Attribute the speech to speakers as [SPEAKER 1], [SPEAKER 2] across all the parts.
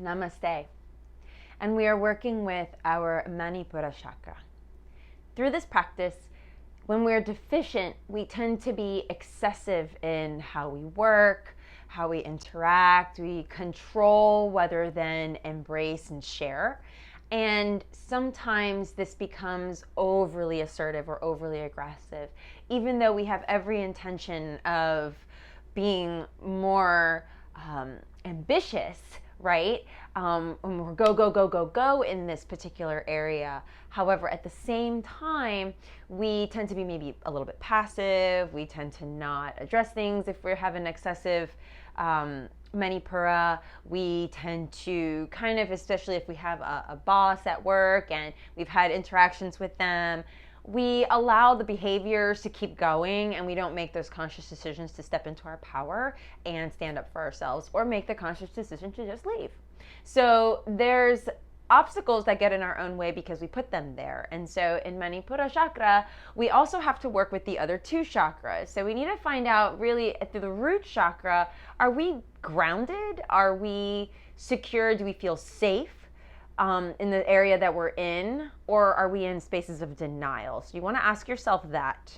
[SPEAKER 1] Namaste. And we are working with our Manipura Chakra. Through this practice, when we're deficient, we tend to be excessive in how we work, how we interact, we control rather than embrace and share. And sometimes this becomes overly assertive or overly aggressive, even though we have every intention of being more ambitious, right? When we're go in this particular area. However, at the same time, we tend to be maybe a little bit passive. We tend to not address things if we have an excessive Manipura. We tend to kind of, especially if we have a boss at work and we've had interactions with them, we allow the behaviors to keep going and we don't make those conscious decisions to step into our power and stand up for ourselves or make the conscious decision to just leave. So there's obstacles that get in our own way because we put them there. And so in Manipura Chakra, we also have to work with the other two chakras. So we need to find out really through the root chakra, are we grounded? Are we secure? Do we feel safe in the area that we're in? Or are we in spaces of denial? So you want to ask yourself that.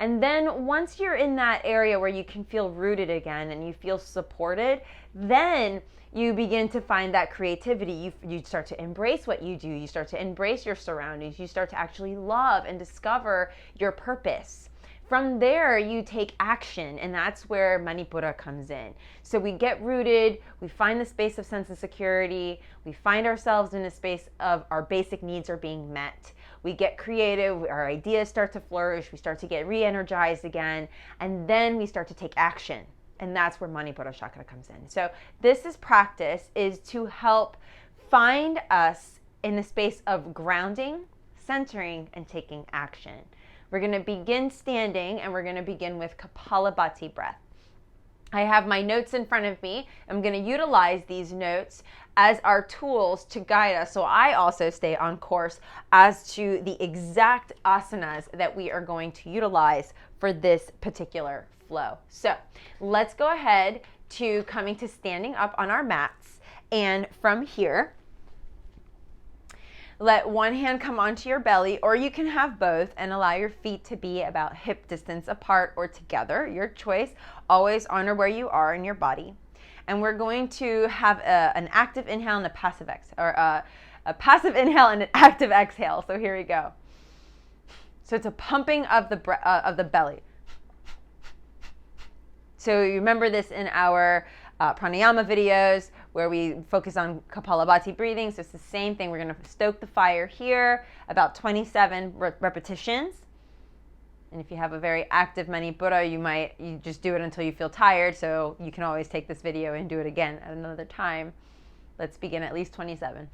[SPEAKER 1] And then once you're in that area where you can feel rooted again and you feel supported, then you begin to find that creativity. You start to embrace what you do. You start to embrace your surroundings. You start to actually love and discover your purpose. From there, you take action, and that's where Manipura comes in. So we get rooted, we find the space of sense of security, we find ourselves in a space of our basic needs are being met. We get creative, our ideas start to flourish, we start to get re-energized again, and then we start to take action. And that's where Manipura Chakra comes in. So this practice is to help find us in the space of grounding, centering, and taking action. We're going to begin standing, and we're going to begin with Kapalabhati breath. I have my notes in front of me. I'm going to utilize these notes as our tools to guide us, so I also stay on course as to the exact asanas that we are going to utilize for this particular flow. So let's go ahead to coming to standing up on our mats, and from here, let one hand come onto your belly, or you can have both and allow your feet to be about hip distance apart or together, your choice. Always honor where you are in your body. And we're going to have an active inhale and a passive exhale, or a passive inhale and an active exhale. So here we go. So it's a pumping of the belly. So you remember this in our pranayama videos where we focus on Kapalabhati breathing. So it's the same thing. We're going to stoke the fire here, about 27 repetitions. And if you have a very active Manipura, you just do it until you feel tired. So you can always take this video and do it again at another time. Let's begin at least 27.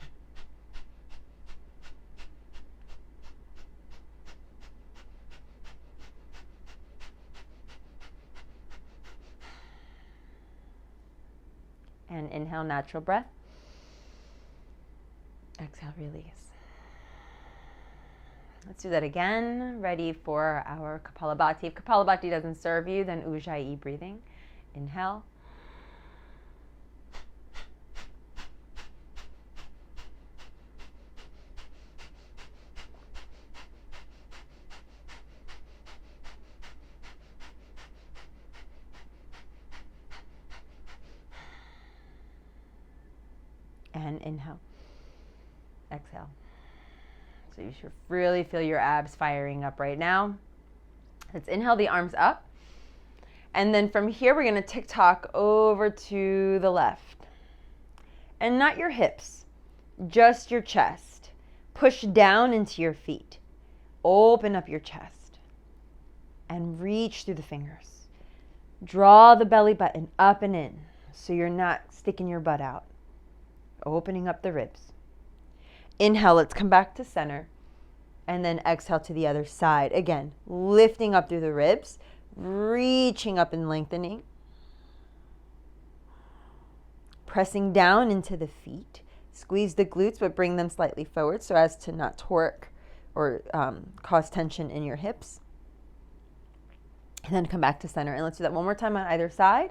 [SPEAKER 1] And inhale, natural breath. Exhale, release. Let's do that again. Ready for our Kapalabhati. If Kapalabhati doesn't serve you, then Ujjayi breathing. Inhale. And inhale. Exhale. So you should really feel your abs firing up right now. Let's inhale the arms up. And then from here, we're going to tick-tock over to the left. And not your hips, just your chest. Push down into your feet. Open up your chest. And reach through the fingers. Draw the belly button up and in so you're not sticking your butt out. Opening up the ribs. Inhale, let's come back to center. And then exhale to the other side. Again, lifting up through the ribs, reaching up and lengthening. Pressing down into the feet. Squeeze the glutes, but bring them slightly forward so as to not torque or cause tension in your hips. And then come back to center. And let's do that one more time on either side.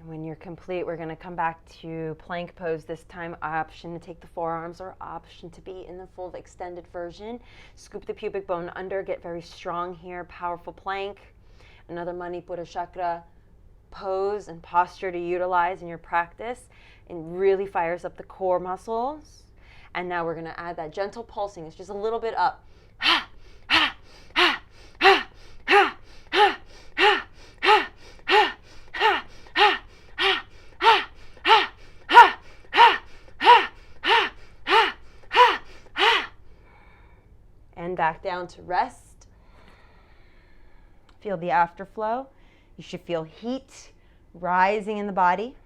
[SPEAKER 1] And when you're complete, we're going to come back to plank pose this time. Option to take the forearms or option to be in the full extended version. Scoop the pubic bone under, get very strong here, powerful plank. Another Manipura Chakra pose and posture to utilize in your practice. It really fires up the core muscles. And now we're going to add that gentle pulsing. It's just a little bit up. And back down to rest. Feel the afterflow. You should feel heat rising in the body.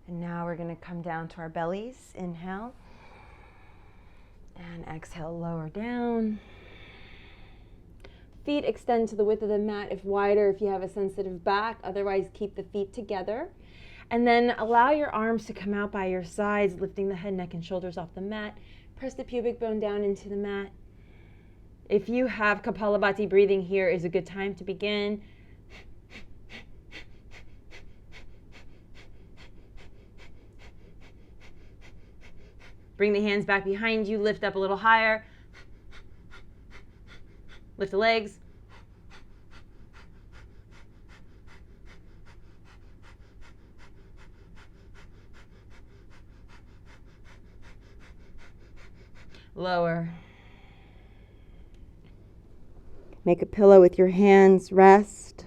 [SPEAKER 1] And now we're going to come down to our bellies. Inhale. And exhale, lower down. Feet extend to the width of the mat if wider, if you have a sensitive back. Otherwise, keep the feet together. And then allow your arms to come out by your sides, lifting the head, neck, and shoulders off the mat. Press the pubic bone down into the mat. If you have Kapalabhati breathing, here is a good time to begin. Bring the hands back behind you, lift up a little higher. Lift the legs. Lower. Make a pillow with your hands, rest.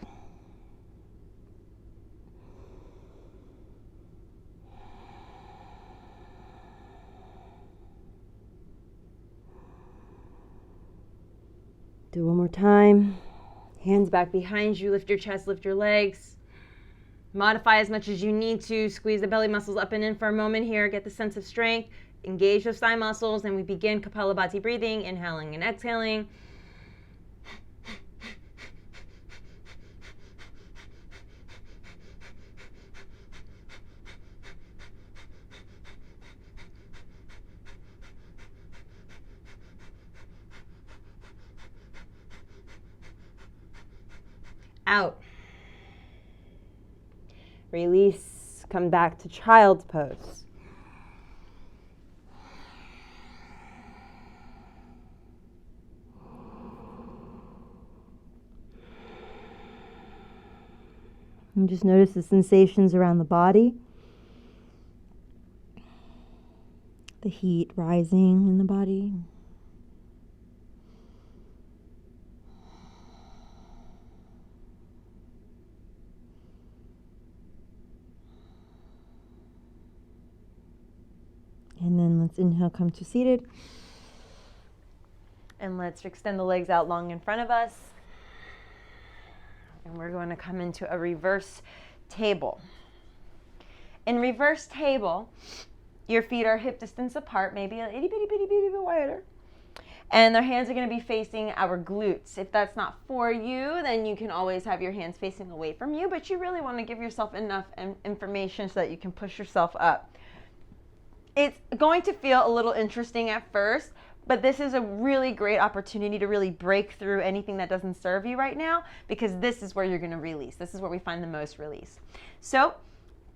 [SPEAKER 1] Do one more time. Hands back behind you. Lift your chest, lift your legs. Modify as much as you need to. Squeeze the belly muscles up and in for a moment here. Get the sense of strength. Engage those thigh muscles. And we begin Kapalabhati breathing, inhaling and exhaling. Out. Release. Come back to child's pose. And just notice the sensations around the body. The heat rising in the body. And then let's inhale, come to seated. And let's extend the legs out long in front of us. And we're going to come into a reverse table. In reverse table, your feet are hip distance apart, maybe a itty bitty bitty bitty bit wider. And their hands are going to be facing our glutes. If that's not for you, then you can always have your hands facing away from you, but you really want to give yourself enough information so that you can push yourself up. It's going to feel a little interesting at first, but this is a really great opportunity to really break through anything that doesn't serve you right now, because this is where you're going to release. This is where we find the most release. So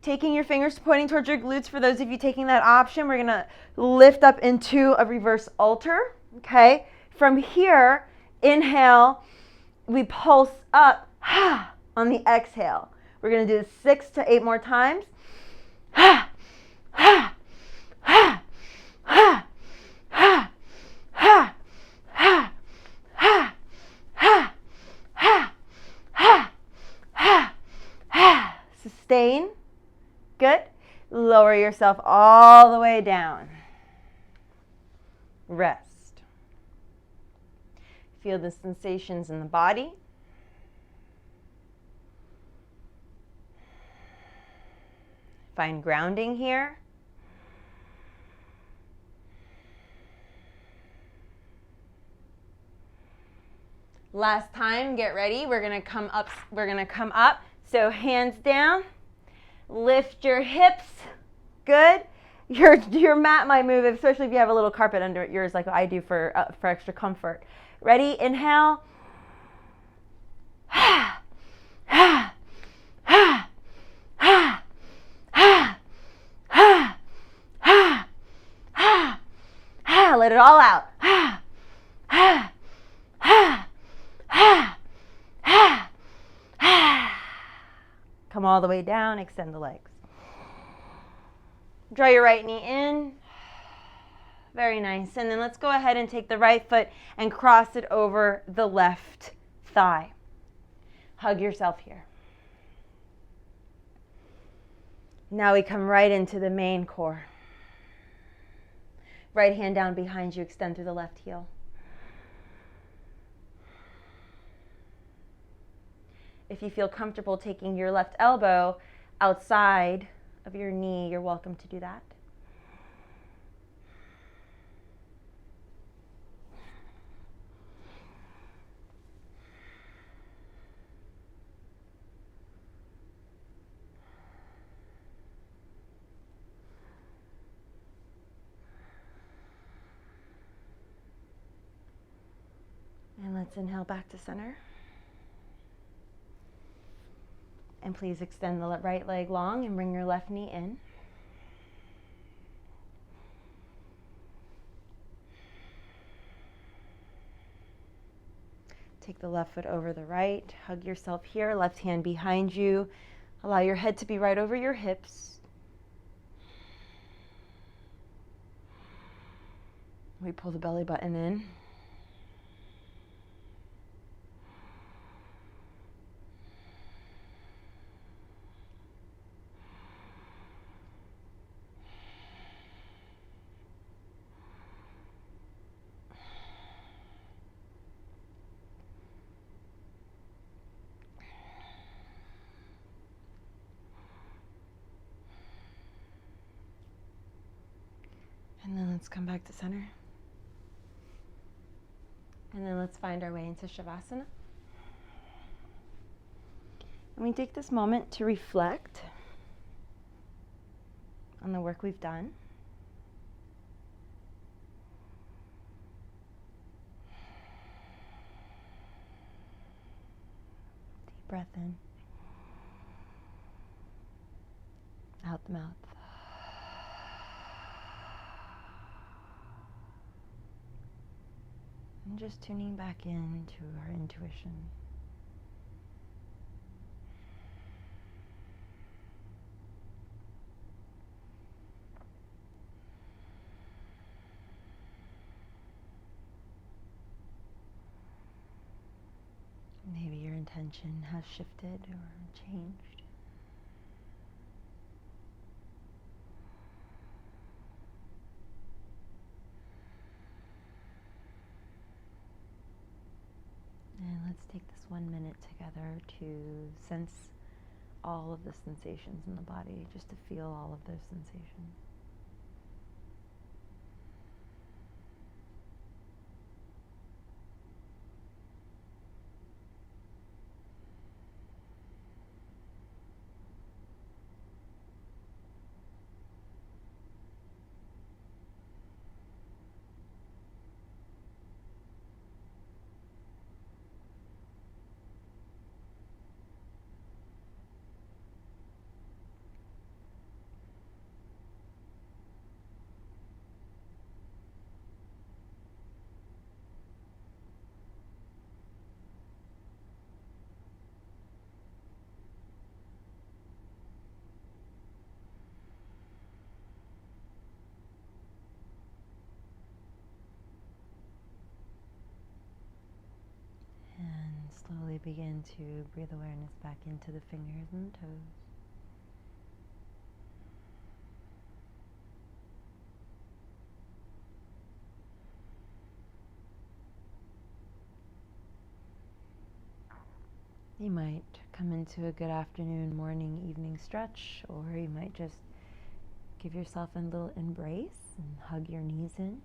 [SPEAKER 1] taking your fingers pointing towards your glutes, for those of you taking that option, we're going to lift up into a reverse altar. Okay. From here, inhale, we pulse up on the exhale. We're going to do this 6 to 8 more times. Sustain. Good. Lower yourself all the way down. Rest. Feel the sensations in the body. Find grounding here. Last time, get ready. We're going to come up. So hands down, Lift your hips. Good. Your mat might move, especially if you have a little carpet under yours like I do for extra comfort. Ready? Inhale. Let it all out. Come all the way down, extend the legs. Draw your right knee in. Very nice. And then let's go ahead and take the right foot and cross it over the left thigh. Hug yourself here. Now we come right into the main core. Right hand down behind you, extend through the left heel. If you feel comfortable taking your left elbow outside of your knee, you're welcome to do that. And let's inhale back to center. And please extend the right leg long and bring your left knee in. Take the left foot over the right. Hug yourself here, left hand behind you. Allow your head to be right over your hips. We pull the belly button in. And then let's come back to center. And then let's find our way into Savasana. And we take this moment to reflect on the work we've done. Deep breath in. Out the mouth. And just tuning back into our intuition. Maybe your intention has shifted or changed. And let's take this 1 minute together to sense all of the sensations in the body, just to feel all of those sensations. Slowly begin to breathe awareness back into the fingers and the toes. You might come into a good afternoon, morning, evening stretch, or you might just give yourself a little embrace and hug your knees in.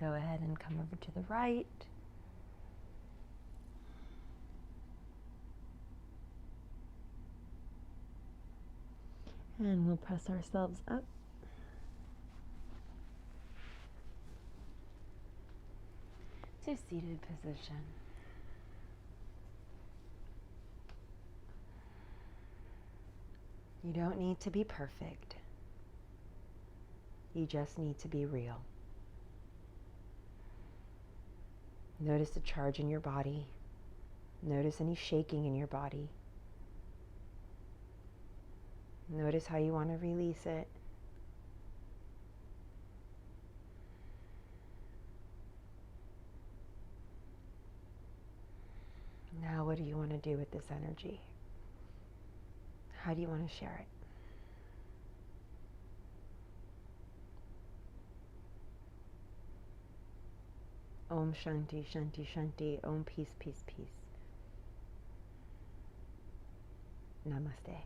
[SPEAKER 1] go ahead and come over to the right. And we'll press ourselves up. To seated position. You don't need to be perfect. You just need to be real. Notice the charge in your body. Notice any shaking in your body. Notice how you want to release it. Now, what do you want to do with this energy? How do you want to share it? Om Shanti, Shanti, Shanti. Om Peace, Peace, Peace. Namaste.